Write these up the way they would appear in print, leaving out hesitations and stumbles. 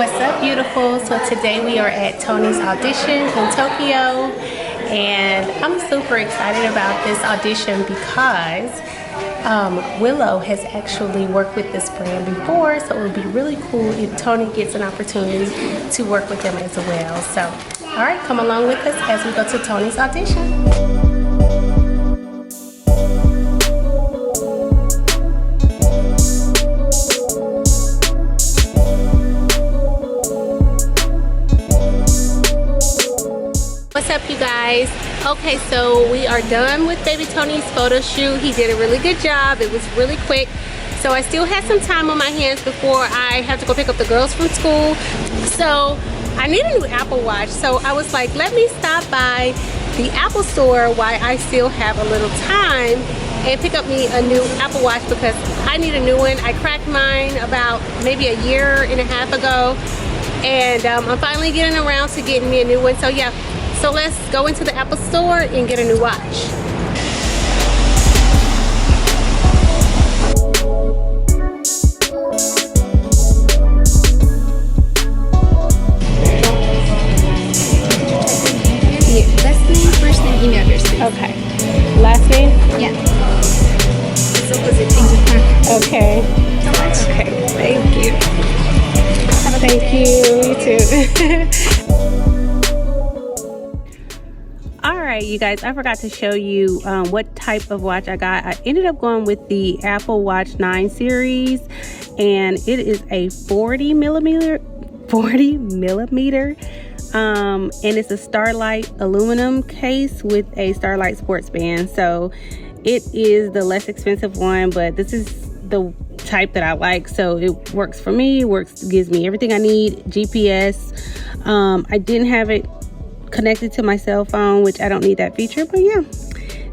What's up, beautiful? So today we are at Tony's audition in Tokyo, and I'm super excited about this audition because Willow has actually worked with this brand before, so it would be really cool if Tony gets an opportunity to work with them as well. So, all right, come along with us as we go to Tony's audition. What's up, you guys? Okay, so we are done with baby Tony's photo shoot. He did a really good job. It was really quick, so I still had some time on my hands before I have to go pick up the girls from school. So I need a new Apple Watch, so I was like, let me stop by the Apple store while I still have a little time and pick up me a new Apple Watch because I need a new one. I cracked mine about maybe a year and a half ago, and I'm finally getting around to getting me a new one. So yeah, so let's go into the Apple store and get a new watch. Last name, first name, email address. Okay. Last name? Yeah. So was it in Japan? Okay. So much. Okay. Thank you. Thank you. You too. Alright, you guys, I forgot to show you what type of watch I got. I ended up going with the Apple Watch 9 series, and it is a 40 millimeter, and it's a Starlight aluminum case with a Starlight sports band. So it is the less expensive one, but this is the type that I like, so it works for me. Gives me everything I need. GPS. I didn't have it connected to my cell phone, which I don't need that feature, but yeah,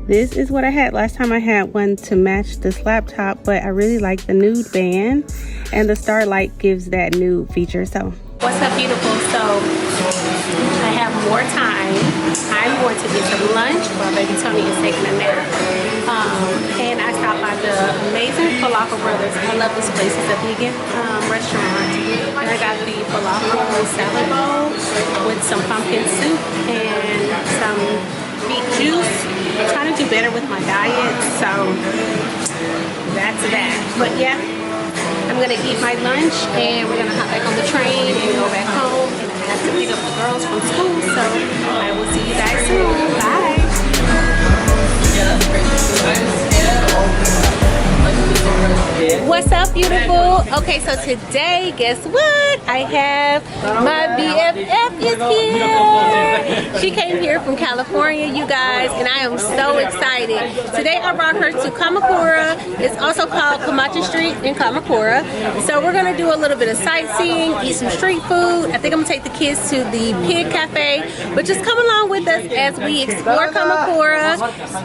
this is what I had last time. I had one to match this laptop, but I really like the nude band, and the Starlight gives that nude feature. So what's up, beautiful? So I have more time. I'm going to get some lunch while baby Tony is taking a nap, and I stopped by the amazing Falafel Brothers. I love this place. It's a vegan restaurant, and I got the falafel salad bowl with some pumpkin soup and some beet juice. I'm trying to do better with my diet, so that's that. But yeah, I'm gonna eat my lunch and we're gonna hop back on the train and go back home, and I have to pick up the girls from school, so I will see you guys soon. Bye. What's up, beautiful? Okay, so today, guess what? I have my BFF is here. She came here from California, you guys, and I am so excited. Today I brought her to Kamakura. It's also called Komachi Street in Kamakura. So we're gonna do a little bit of sightseeing, eat some street food. I think I'm gonna take the kids to the Pig Cafe, but just come along with us as we explore Kamakura.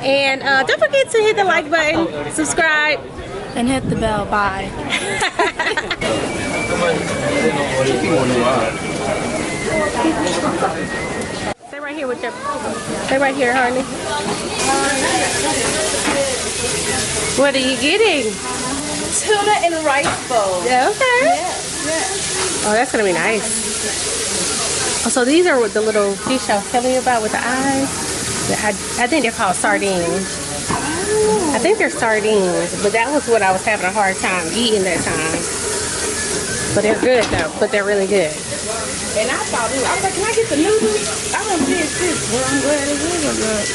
And don't forget to hit the like button, subscribe, And hit the bell. Bye. Stay right here with your. Stay right here, honey. What are you getting? Tuna and rice bowl. Yeah, okay. Yeah. Oh, that's gonna be nice. Oh, so these are the little fish I was telling you about with the eyes. I think they're called sardines. I think they're sardines, but that was what I was having a hard time eating that time. But they're good though. But they're really good. And I thought, I was like, can I get the noodles? I want this. Well, I'm glad it was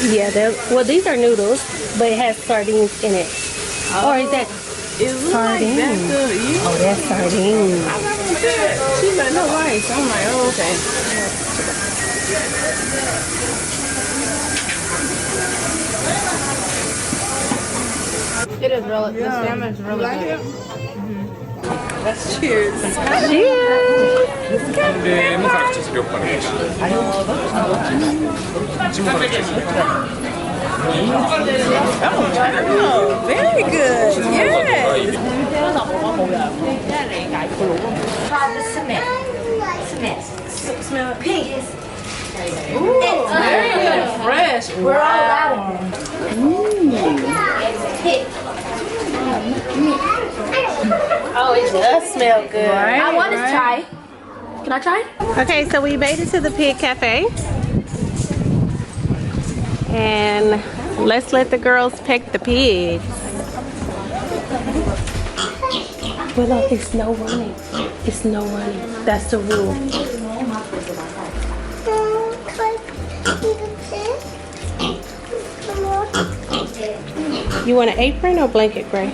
good. Yeah, well, these are noodles, but it has sardines in it. Oh, or is that sardines? Like that, yeah. Oh, that's sardines. I thought it was good. She's like, no rice. I'm like, oh, okay. It is really, the salmon is really good. Let's cheers. Cheers! Oh, very good. Yes. Try the cement. Smell it. Pink. Ooh, very good. Fresh. We're all out of them. It's pink. Oh, it does smell good. Right, I want to try. Can I try? Okay, so we made it to the Pig Cafe. And let's let the girls peck the pigs. Willow, it's no running. It's no running. That's the rule. You want an apron or blanket, Gray?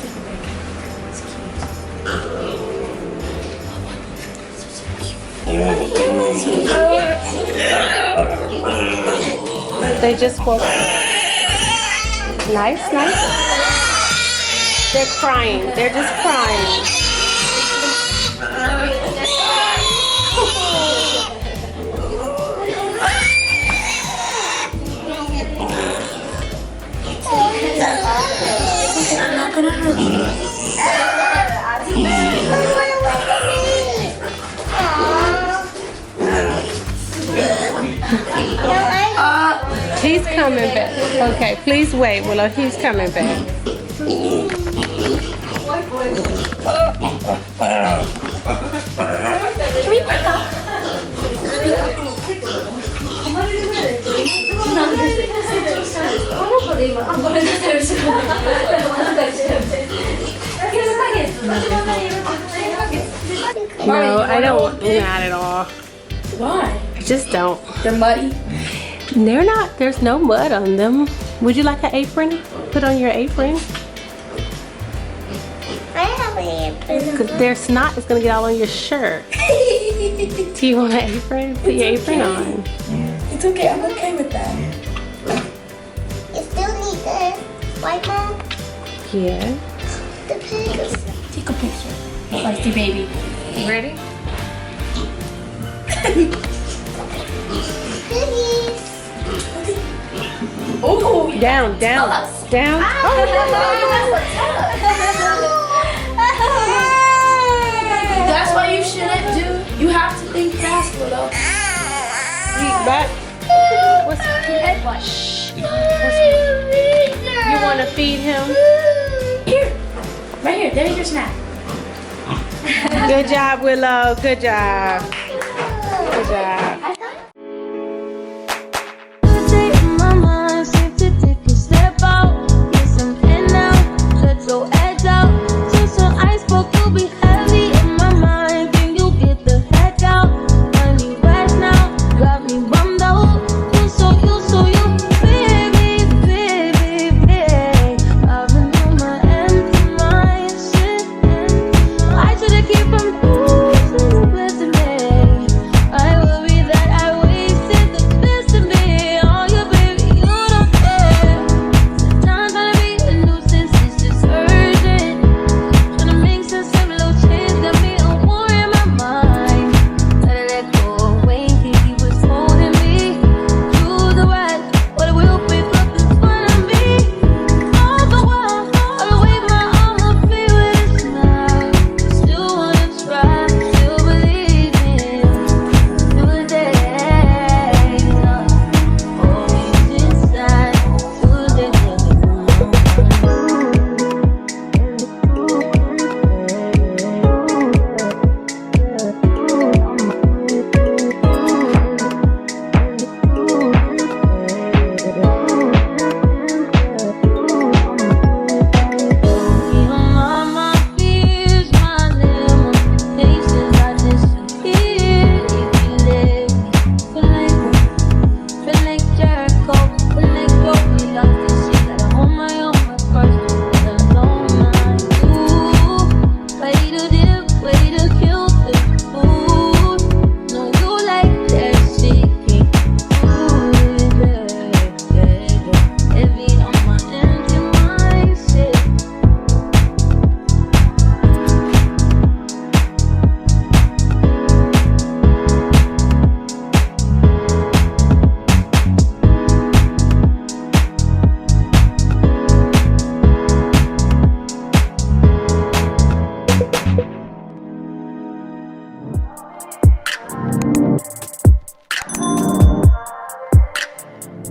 They just woke up. Nice, nice. They're crying. They're just crying. I'm not gonna hurt you. He's coming back. Okay, please wait, Willow. He's coming back. No, I don't. Not at all. Why? I just don't. They're muddy. They're not. There's no mud on them. Would you like an apron? Put on your apron. I have an apron. Because their snot is going to get all on your shirt. Do you want an apron? Put your apron on. It's okay. I'm okay with that. You still need this. White mom? Yeah. The pigs. Take a picture. Feisty baby. You ready? Piggies. Oh, Down, down, down. That's what you shouldn't do. You have to think fast, Willow. Back. What's Shh. You want to feed him? Here. Right here. There's your snack. Good job, Willow. Good job. Good job.